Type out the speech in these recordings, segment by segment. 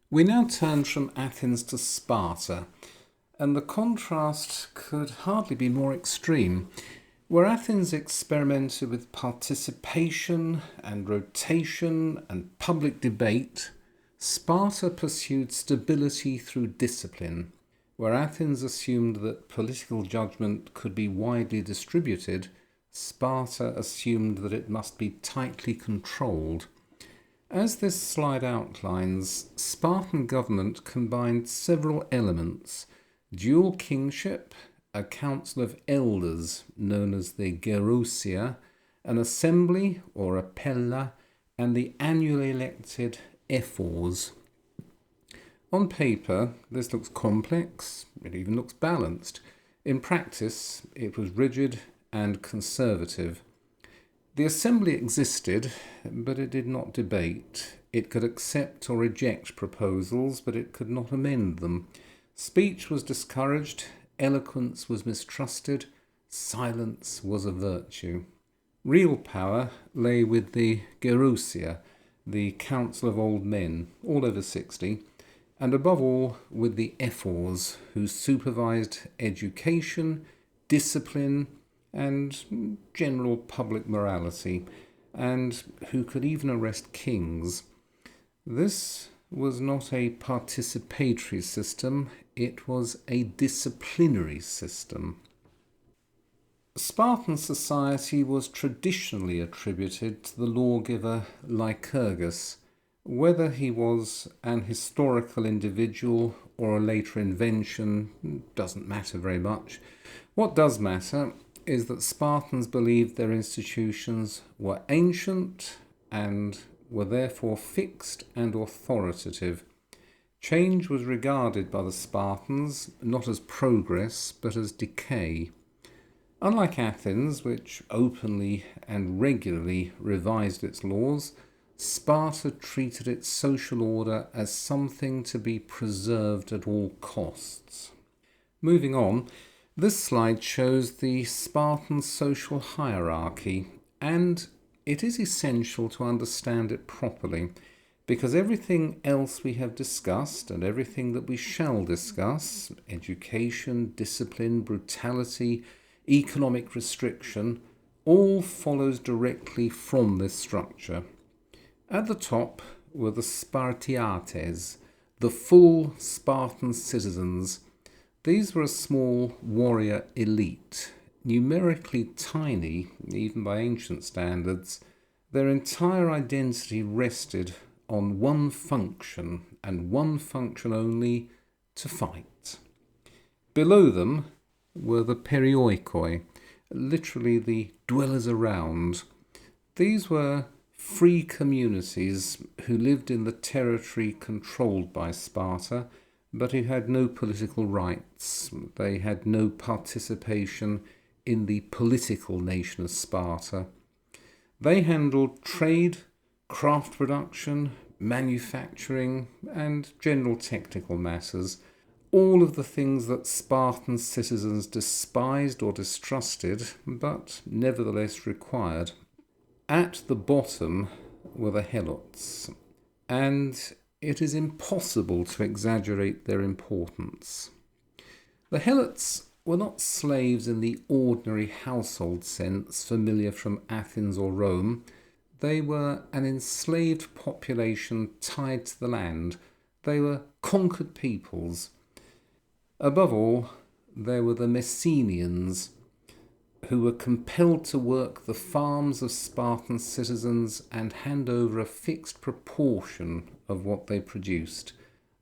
We now turn from Athens to Sparta, and the contrast could hardly be more extreme. Where Athens experimented with participation and rotation and public debate, Sparta pursued stability through discipline. Where Athens assumed that political judgment could be widely distributed, Sparta assumed that it must be tightly controlled. As this slide outlines, Spartan government combined several elements: dual kingship, a council of elders known as the Gerousia, an assembly or appella, and the annually elected ephors. On paper, this looks complex, it even looks balanced. In practice, it was rigid and conservative. The assembly existed, but it did not debate. It could accept or reject proposals, but it could not amend them. Speech was discouraged, eloquence was mistrusted, silence was a virtue. Real power lay with the Gerousia, the council of old men, all over 60, and above all with the ephors, who supervised education, discipline, and general public morality, and who could even arrest kings. This was not a participatory system, it was a disciplinary system. Spartan society was traditionally attributed to the lawgiver Lycurgus. Whether he was an historical individual or a later invention doesn't matter very much. What does matter is that Spartans believed their institutions were ancient and were therefore fixed and authoritative. Change was regarded by the Spartans not as progress but as decay. Unlike Athens, which openly and regularly revised its laws, Sparta treated its social order as something to be preserved at all costs. Moving on, this slide shows the Spartan social hierarchy, and it is essential to understand it properly, because everything else we have discussed and everything that we shall discuss, education, discipline, brutality, economic restriction, all follows directly from this structure. At the top were the Spartiates, the full Spartan citizens. These were a small warrior elite, numerically tiny, even by ancient standards. Their entire identity rested on one function, and one function only: to fight. Below them were the perioikoi, literally the dwellers around. These were free communities who lived in the territory controlled by Sparta, but who had no political rights. They had no participation in the political nation of Sparta. They handled trade, craft production, manufacturing, and general technical matters, all of the things that Spartan citizens despised or distrusted, but nevertheless required. At the bottom were the helots, and it is impossible to exaggerate their importance. The helots were not slaves in the ordinary household sense familiar from Athens or Rome. They were an enslaved population tied to the land. They were conquered peoples. Above all, there were the Messenians, who were compelled to work the farms of Spartan citizens and hand over a fixed proportion of what they produced.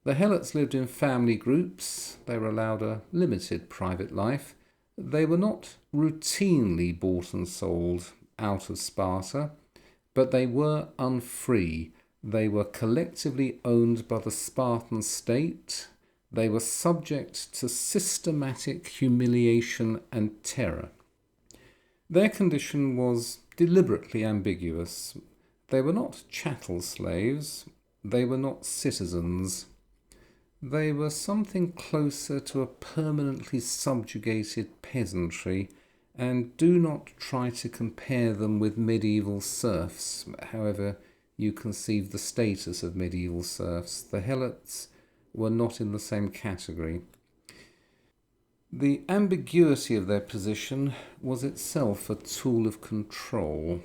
The helots lived in family groups. They were allowed a limited private life. They were not routinely bought and sold out of Sparta, but they were unfree. They were collectively owned by the Spartan state. They were subject to systematic humiliation and terror. Their condition was deliberately ambiguous. They were not chattel slaves. They were not citizens. They were something closer to a permanently subjugated peasantry, and do not try to compare them with medieval serfs, however you conceive the status of medieval serfs. The helots were not in the same category. The ambiguity of their position was itself a tool of control.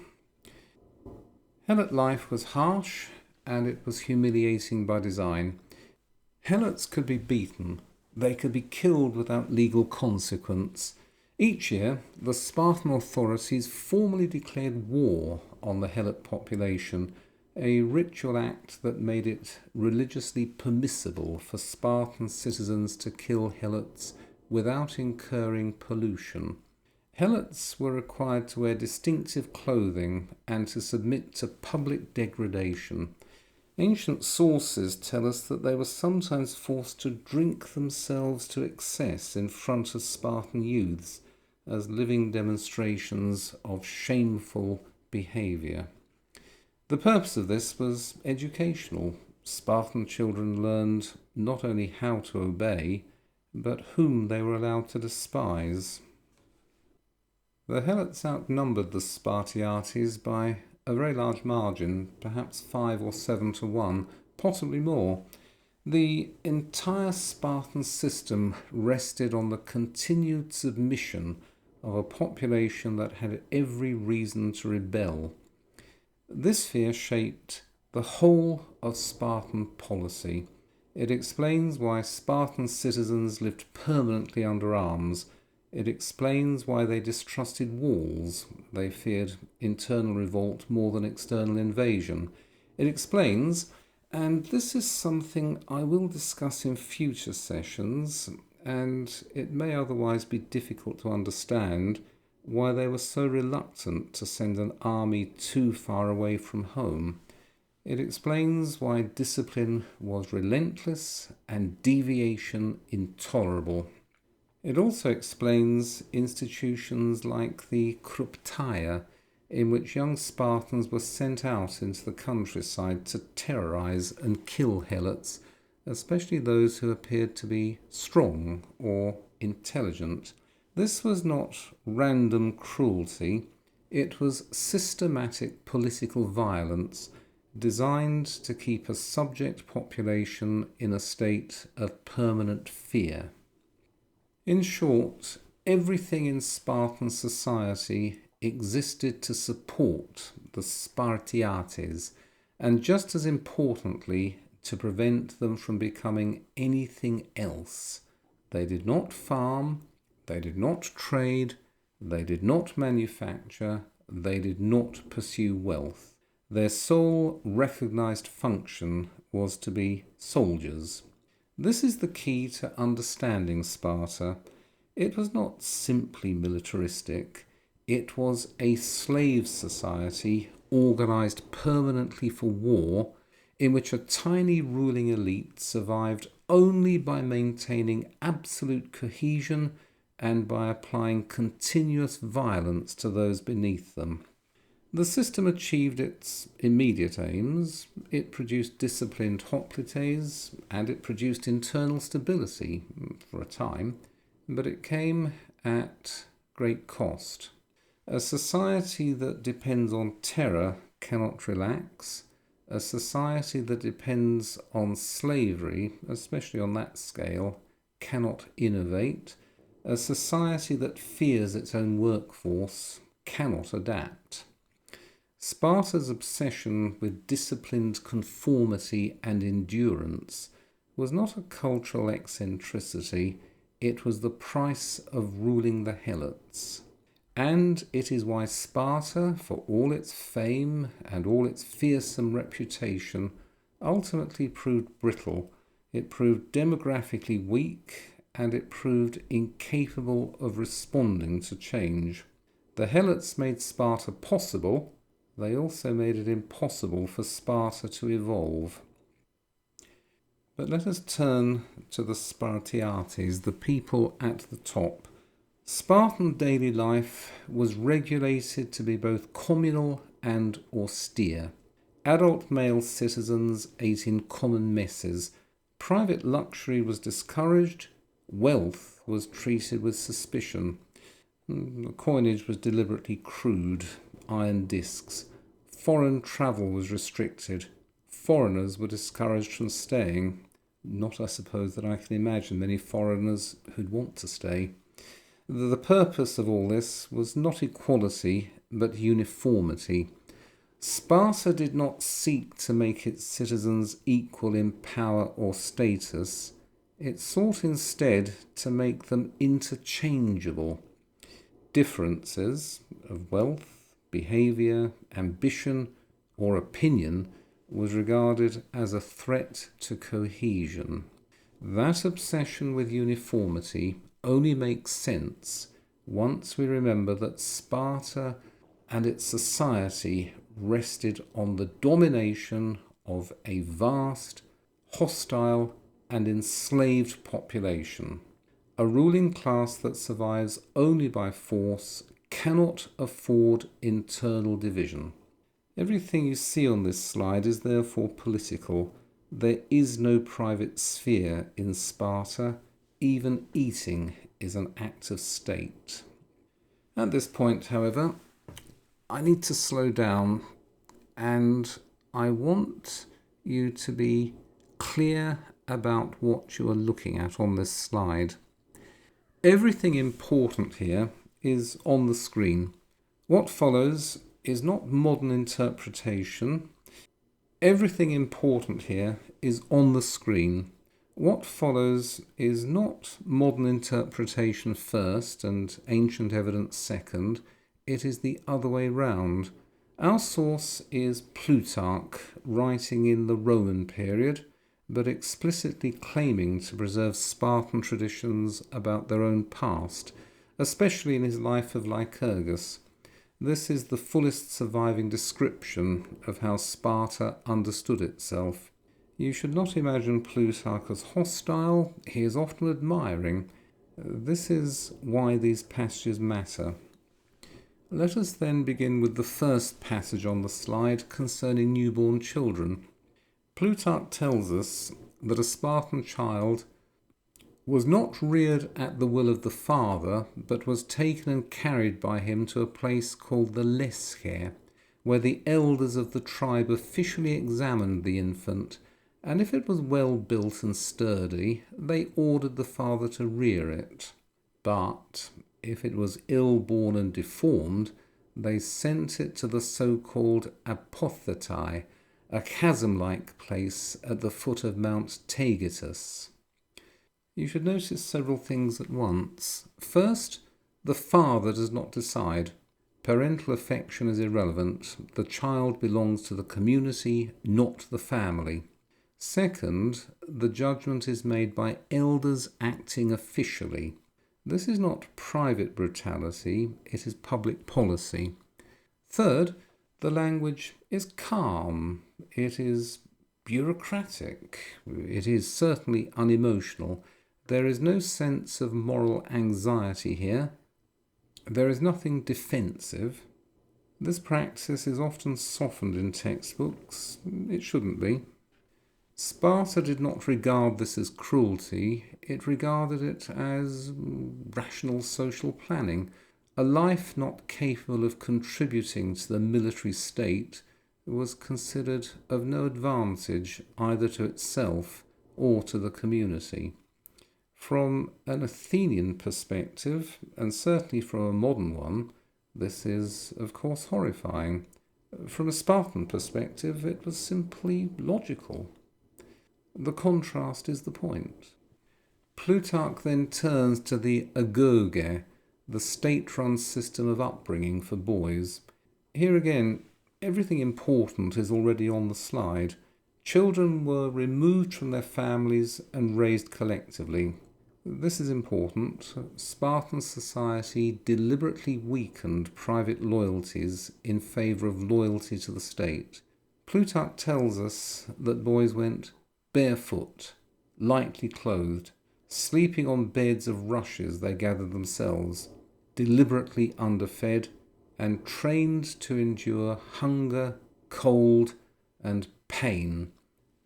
Helot life was harsh, and it was humiliating by design. Helots could be beaten. They could be killed without legal consequence. Each year, the Spartan authorities formally declared war on the Helot population, a ritual act that made it religiously permissible for Spartan citizens to kill Helots without incurring pollution. Helots were required to wear distinctive clothing and to submit to public degradation. Ancient sources tell us that they were sometimes forced to drink themselves to excess in front of Spartan youths as living demonstrations of shameful behaviour. The purpose of this was educational. Spartan children learned not only how to obey, but whom they were allowed to despise. The Helots outnumbered the Spartiates by a very large margin, perhaps 5 or 7 to 1, possibly more. The entire Spartan system rested on the continued submission of a population that had every reason to rebel. This fear shaped the whole of Spartan policy. It explains why Spartan citizens lived permanently under arms. It explains why they distrusted walls. They feared internal revolt more than external invasion. It explains, and this is something I will discuss in future sessions, and it may otherwise be difficult to understand, why they were so reluctant to send an army too far away from home. It explains why discipline was relentless and deviation intolerable. It also explains institutions like the Krypteia, in which young Spartans were sent out into the countryside to terrorize and kill Helots, especially those who appeared to be strong or intelligent. This was not random cruelty, it was systematic political violence designed to keep a subject population in a state of permanent fear. In short, everything in Spartan society existed to support the Spartiates, and just as importantly, to prevent them from becoming anything else. They did not farm, they did not trade, they did not manufacture, they did not pursue wealth. Their sole recognized function was to be soldiers. This is the key to understanding Sparta. It was not simply militaristic. It was a slave society organized permanently for war, in which a tiny ruling elite survived only by maintaining absolute cohesion and by applying continuous violence to those beneath them. The system achieved its immediate aims. It produced disciplined hoplites, and it produced internal stability for a time, but it came at great cost. A society that depends on terror cannot relax. A society that depends on slavery, especially on that scale, cannot innovate. A society that fears its own workforce cannot adapt. Sparta's obsession with disciplined conformity and endurance was not a cultural eccentricity, it was the price of ruling the Helots. And it is why Sparta, for all its fame and all its fearsome reputation, ultimately proved brittle. It proved demographically weak, and it proved incapable of responding to change. The Helots made Sparta possible. They also made it impossible for Sparta to evolve. But let us turn to the Spartiates, the people at the top. Spartan daily life was regulated to be both communal and austere. Adult male citizens ate in common messes. Private luxury was discouraged. Wealth was treated with suspicion. The coinage was deliberately crude, iron discs. foreign travel was restricted. Foreigners were discouraged from staying. Not, I suppose, that I can imagine many foreigners who'd want to stay. The purpose of all this was not equality, but uniformity. Sparta did not seek to make its citizens equal in power or status. It sought instead to make them interchangeable. Differences of wealth, behaviour, ambition, or opinion was regarded as a threat to cohesion. That obsession with uniformity only makes sense once we remember that Sparta and its society rested on the domination of a vast, hostile, and enslaved population. A ruling class that survives only by force cannot afford internal division. Everything you see on this slide is therefore political. There is no private sphere in Sparta. Even eating is an act of state. At this point, however, I need to slow down, and I want you to be clear about what you are looking at on this slide. Everything important here is on the screen. What follows is not modern interpretation. Everything important here is on the screen. What follows is not modern interpretation first and ancient evidence second. It is the other way round. Our source is Plutarch, writing in the Roman period, but explicitly claiming to preserve Spartan traditions about their own past, especially in his life of Lycurgus. This is the fullest surviving description of how Sparta understood itself. You should not imagine Plutarch as hostile. He is often admiring. This is why these passages matter. Let us then begin with the first passage on the slide concerning newborn children. Plutarch tells us that a Spartan child was not reared at the will of the father, but was taken and carried by him to a place called the Lycurgus, where the elders of the tribe officially examined the infant, and if it was well built and sturdy, they ordered the father to rear it. But if it was ill-born and deformed, they sent it to the so-called apothetai, a chasm-like place at the foot of Mount Taygetus. You should notice several things at once. First, the father does not decide. Parental affection is irrelevant. The child belongs to the community, not the family. Second, the judgment is made by elders acting officially. This is not private brutality, it is public policy. Third, the language is calm. It is bureaucratic. It is certainly unemotional. There is no sense of moral anxiety here. There is nothing defensive. This practice is often softened in textbooks. It shouldn't be. Sparta did not regard this as cruelty. It regarded it as rational social planning. A life not capable of contributing to the military state was considered of no advantage either to itself or to the community. From an Athenian perspective, and certainly from a modern one, this is, of course, horrifying. From a Spartan perspective, it was simply logical. The contrast is the point. Plutarch then turns to the Agōgē, the state-run system of upbringing for boys. Here again, everything important is already on the slide. Children were removed from their families and raised collectively. This is important. Spartan society deliberately weakened private loyalties in favour of loyalty to the state. Plutarch tells us that boys went barefoot, lightly clothed, sleeping on beds of rushes they gathered themselves, deliberately underfed, and trained to endure hunger, cold, and pain.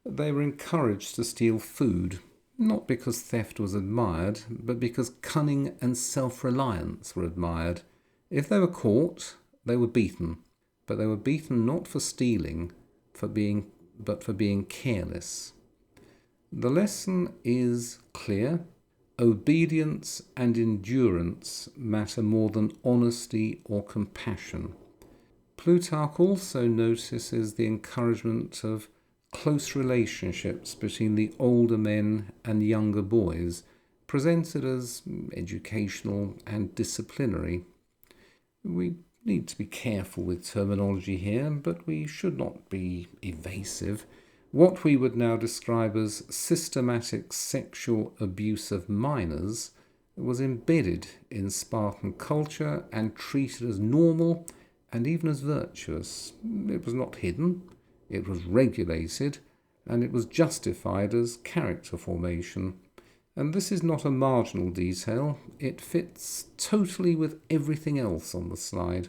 They were encouraged to steal food, not because theft was admired, but because cunning and self-reliance were admired. If they were caught, they were beaten. but they were beaten not for stealing, but for being careless. The lesson is clear. Obedience and endurance matter more than honesty or compassion. Plutarch also notices the encouragement of close relationships between the older men and younger boys, presented as educational and disciplinary. We need to be careful with terminology here, but we should not be evasive. What we would now describe as systematic sexual abuse of minors was embedded in Spartan culture and treated as normal and even as virtuous. It was not hidden, it was regulated, and it was justified as character formation. And this is not a marginal detail, it fits totally with everything else on the slide.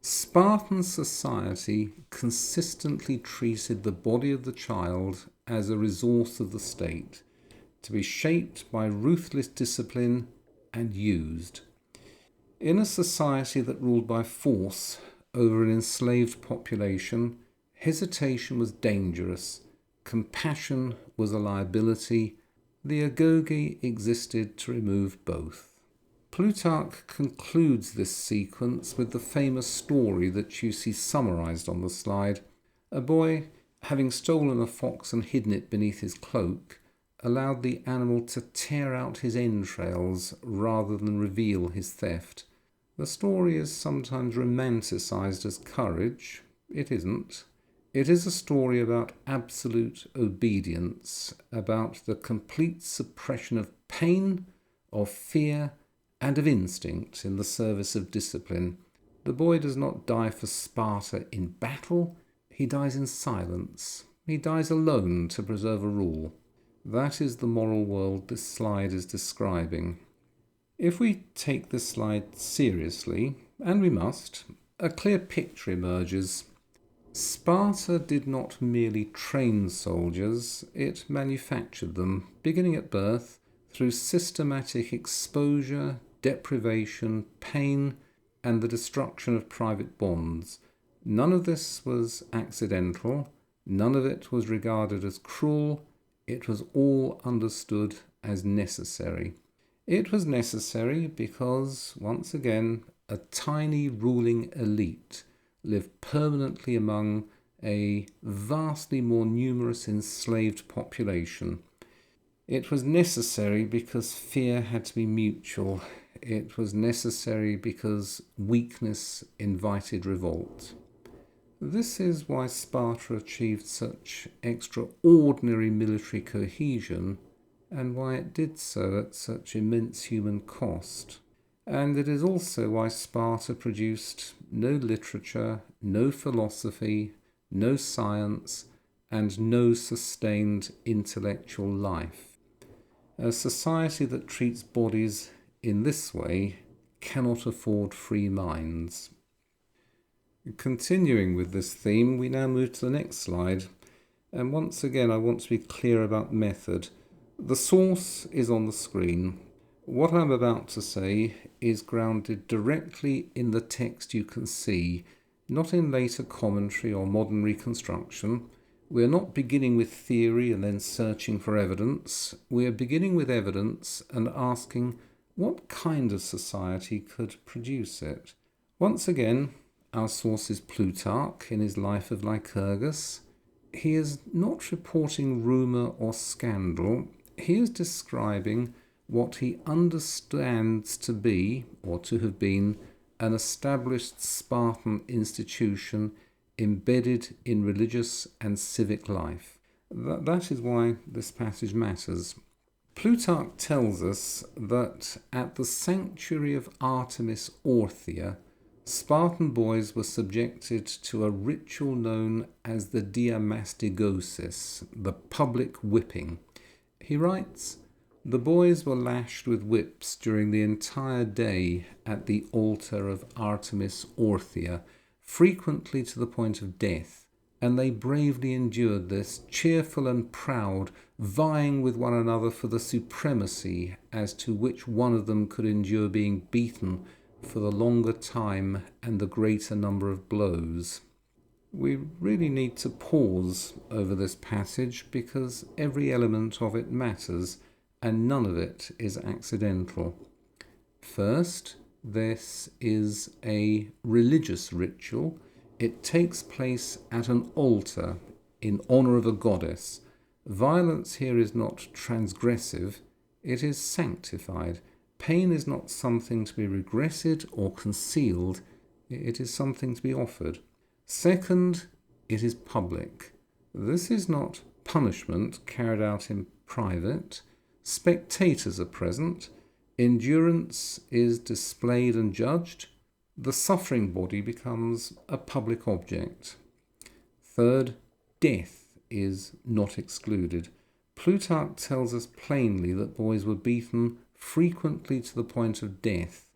Spartan society consistently treated the body of the child as a resource of the state, to be shaped by ruthless discipline and used. In a society that ruled by force over an enslaved population, hesitation was dangerous, compassion was a liability. The Agōgē existed to remove both. Plutarch concludes this sequence with the famous story that you see summarised on the slide. A boy, having stolen a fox and hidden it beneath his cloak, allowed the animal to tear out his entrails rather than reveal his theft. The story is sometimes romanticised as courage. It isn't. It is a story about absolute obedience, about the complete suppression of pain, of fear, and of instinct in the service of discipline. The boy does not die for Sparta in battle, he dies in silence. He dies alone to preserve a rule. That is the moral world this slide is describing. If we take this slide seriously, and we must, a clear picture emerges. Sparta did not merely train soldiers, it manufactured them, beginning at birth, through systematic exposure, deprivation, pain, and the destruction of private bonds. None of this was accidental, none of it was regarded as cruel, it was all understood as necessary. It was necessary because, once again, a tiny ruling elite lived permanently among a vastly more numerous enslaved population. It was necessary because fear had to be mutual. It was necessary because weakness invited revolt. This is why Sparta achieved such extraordinary military cohesion, and why it did so at such immense human cost. And it is also why Sparta produced no literature, no philosophy, no science, and no sustained intellectual life. A society that treats bodies in this way cannot afford free minds. Continuing with this theme, we now move to the next slide. And once again, I want to be clear about method. The source is on the screen. What I'm about to say is grounded directly in the text you can see, not in later commentary or modern reconstruction. We are not beginning with theory and then searching for evidence. We are beginning with evidence and asking what kind of society could produce it. Once again, our source is Plutarch in his Life of Lycurgus. He is not reporting rumour or scandal. He is describing what he understands to be, or to have been, an established Spartan institution embedded in religious and civic life. That is why this passage matters. Plutarch tells us that at the sanctuary of Artemis Orthia, Spartan boys were subjected to a ritual known as the diamastigosis, the public whipping. He writes, "The boys were lashed with whips during the entire day at the altar of Artemis Orthia, frequently to the point of death, and they bravely endured this, cheerful and proud, vying with one another for the supremacy as to which one of them could endure being beaten for the longer time and the greater number of blows. We really need to pause over this passage because every element of it matters and none of it is accidental. First, this is a religious ritual. It takes place at an altar in honour of a goddess. Violence here is not transgressive, it is sanctified. Pain is not something to be regretted or concealed, it is something to be offered. Second, it is public. This is not punishment carried out in private. Spectators are present. Endurance is displayed and judged. The suffering body becomes a public object. Third, death is not excluded. Plutarch tells us plainly that boys were beaten frequently to the point of death.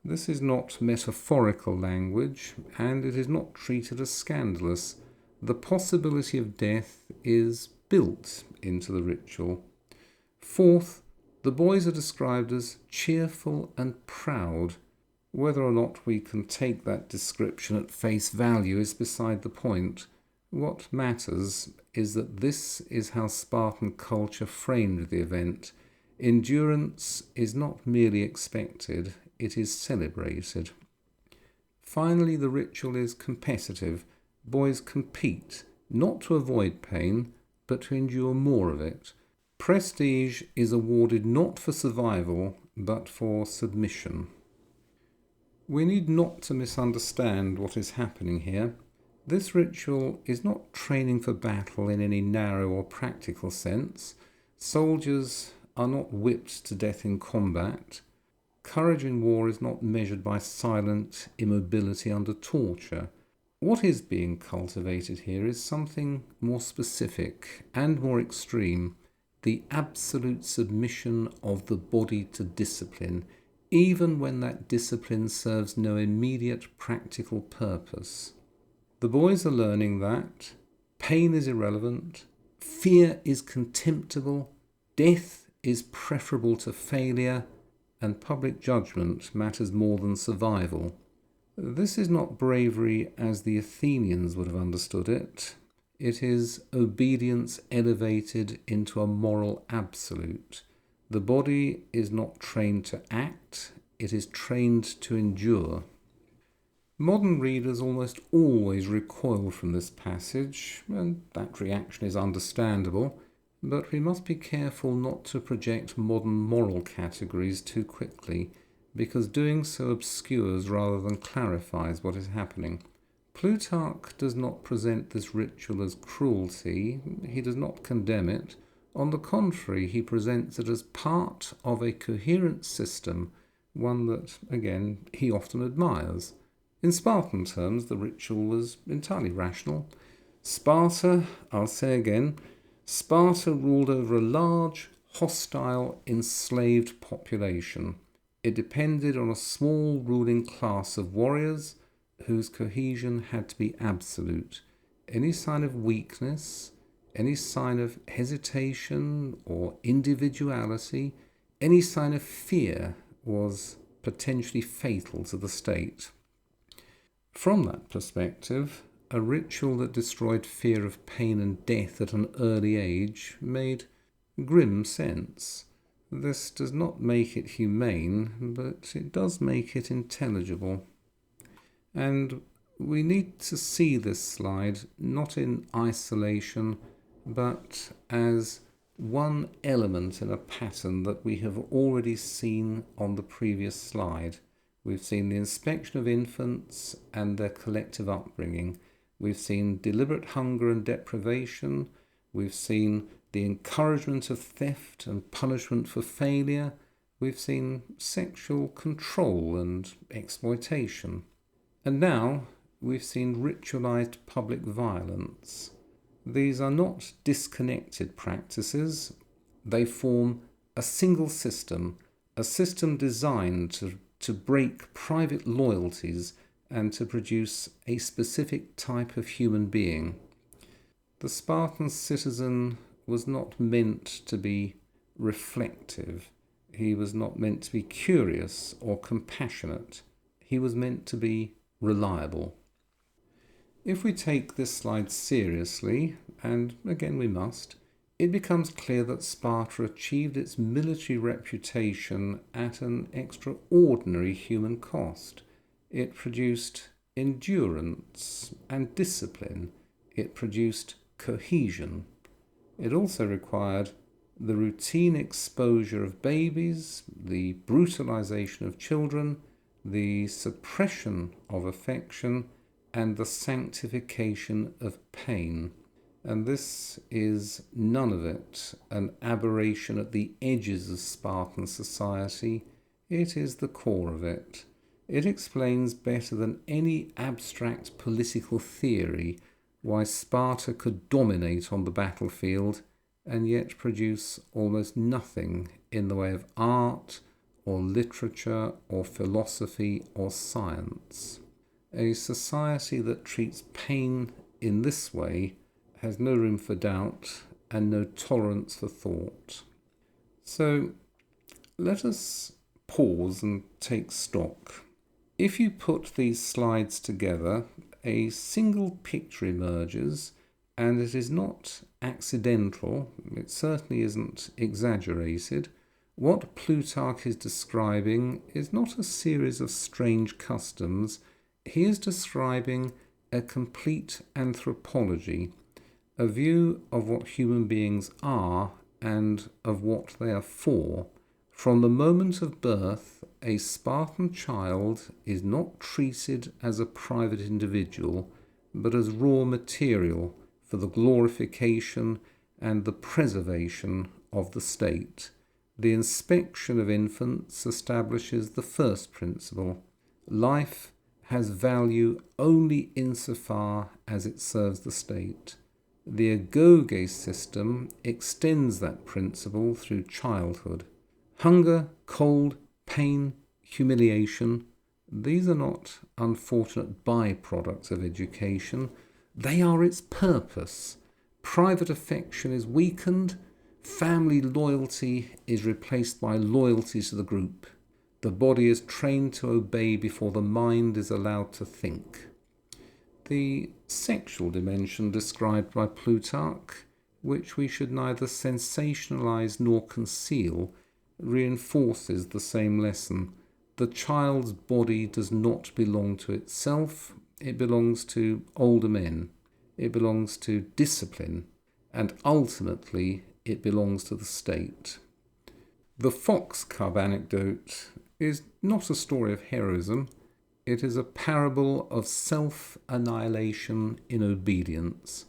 This is not metaphorical language, and it is not treated as scandalous. The possibility of death is built into the ritual. Fourth, the boys are described as cheerful and proud. Whether or not we can take that description at face value is beside the point. What matters is that this is how Spartan culture framed the event. Endurance is not merely expected, it is celebrated. Finally, the ritual is competitive. Boys compete, not to avoid pain, but to endure more of it. Prestige is awarded not for survival, but for submission. We need not to misunderstand what is happening here. This ritual is not training for battle in any narrow or practical sense. Soldiers are not whipped to death in combat. Courage in war is not measured by silent immobility under torture. What is being cultivated here is something more specific and more extreme, the absolute submission of the body to discipline, even when that discipline serves no immediate practical purpose. The boys are learning that pain is irrelevant, fear is contemptible, death is preferable to failure, and public judgment matters more than survival. This is not bravery as the Athenians would have understood it. It is obedience elevated into a moral absolute. The body is not trained to act, it is trained to endure. Modern readers almost always recoil from this passage, and that reaction is understandable, but we must be careful not to project modern moral categories too quickly, because doing so obscures rather than clarifies what is happening. Plutarch does not present this ritual as cruelty, he does not condemn it. On the contrary, he presents it as part of a coherent system, one that, again, he often admires. In Spartan terms, the ritual was entirely rational. Sparta, I'll say again, Sparta ruled over a large, hostile, enslaved population. It depended on a small ruling class of warriors whose cohesion had to be absolute. Any sign of weakness, any sign of hesitation or individuality, any sign of fear was potentially fatal to the state. From that perspective, a ritual that destroyed fear of pain and death at an early age made grim sense. This does not make it humane, but it does make it intelligible. And we need to see this slide not in isolation, but as one element in a pattern that we have already seen on the previous slide. We've seen the inspection of infants and their collective upbringing. We've seen deliberate hunger and deprivation. We've seen the encouragement of theft and punishment for failure. We've seen sexual control and exploitation. And now we've seen ritualized public violence. These are not disconnected practices. They form a single system, a system designed to break private loyalties and to produce a specific type of human being. The Spartan citizen was not meant to be reflective. He was not meant to be curious or compassionate. he was meant to be reliable. If we take this slide seriously, and again we must, it becomes clear that Sparta achieved its military reputation at an extraordinary human cost. It produced endurance and discipline. It produced cohesion. It also required the routine exposure of babies, the brutalization of children, the suppression of affection, and the sanctification of pain. And this is none of it an aberration at the edges of Spartan society. It is the core of it. It explains better than any abstract political theory why Sparta could dominate on the battlefield and yet produce almost nothing in the way of art or literature or philosophy or science. A society that treats pain in this way has no room for doubt and no tolerance for thought. So let us pause and take stock. If you put these slides together, a single picture emerges, and it is not accidental, it certainly isn't exaggerated. What Plutarch is describing is not a series of strange customs. He is describing a complete anthropology, a view of what human beings are and of what they are for. From the moment of birth, a Spartan child is not treated as a private individual, but as raw material for the glorification and the preservation of the state. The inspection of infants establishes the first principle. Life has value only insofar as it serves the state. The Agōgē system extends that principle through childhood. Hunger, cold, pain, humiliation, these are not unfortunate byproducts of education. They are its purpose. Private affection is weakened. Family loyalty is replaced by loyalty to the group. The body is trained to obey before the mind is allowed to think. The sexual dimension described by Plutarch, which we should neither sensationalize nor conceal, reinforces the same lesson. The child's body does not belong to itself. It belongs to older men. It belongs to discipline. And ultimately, it belongs to the state. The fox cub anecdote is not a story of heroism. It is a parable of self-annihilation in obedience.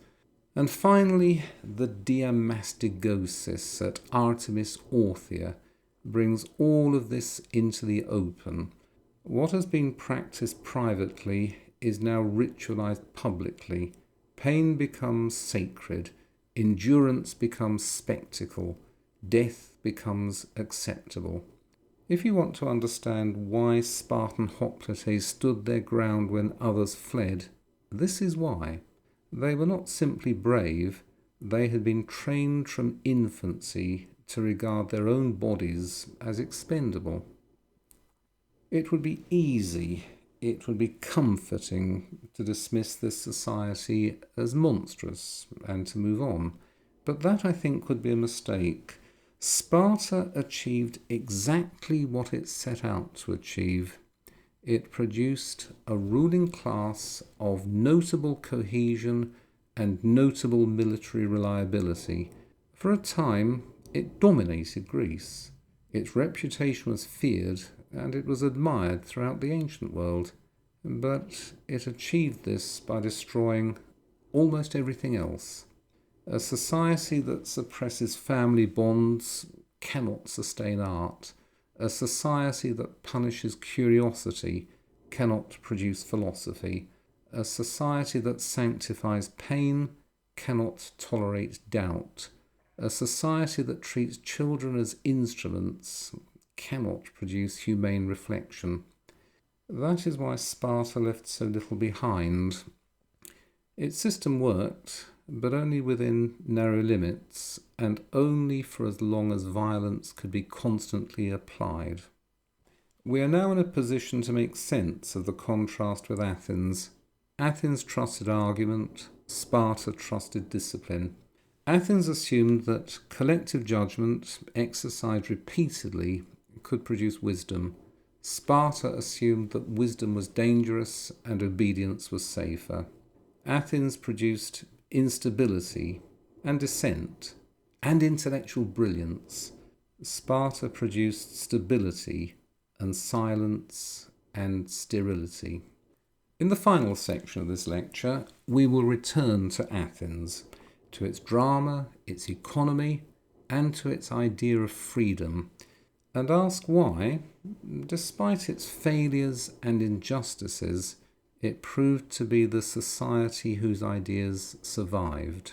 And finally, the diamastigosis at Artemis Orthia brings all of this into the open. What has been practiced privately is now ritualized publicly. Pain becomes sacred. Endurance becomes spectacle. Death becomes acceptable. If you want to understand why Spartan hoplites stood their ground when others fled, this is why. They were not simply brave, they had been trained from infancy to regard their own bodies as expendable. It would be easy, it would be comforting to dismiss this society as monstrous and to move on, but that, I think, would be a mistake. Sparta achieved exactly what it set out to achieve. It produced a ruling class of notable cohesion and notable military reliability. For a time, it dominated Greece. Its reputation was feared and it was admired throughout the ancient world. But it achieved this by destroying almost everything else. A society that suppresses family bonds cannot sustain art. A society that punishes curiosity cannot produce philosophy. A society that sanctifies pain cannot tolerate doubt. A society that treats children as instruments cannot produce humane reflection. That is why Sparta left so little behind. Its system worked, but only within narrow limits, and only for as long as violence could be constantly applied. We are now in a position to make sense of the contrast with Athens. Athens trusted argument, Sparta trusted discipline. Athens assumed that collective judgment, exercised repeatedly, could produce wisdom. Sparta assumed that wisdom was dangerous and obedience was safer. Athens produced instability and dissent and intellectual brilliance. Sparta produced stability and silence and sterility. In the final section of this lecture, we will return to Athens, to its drama, its economy, and to its idea of freedom, and ask why, despite its failures and injustices, it proved to be the society whose ideas survived.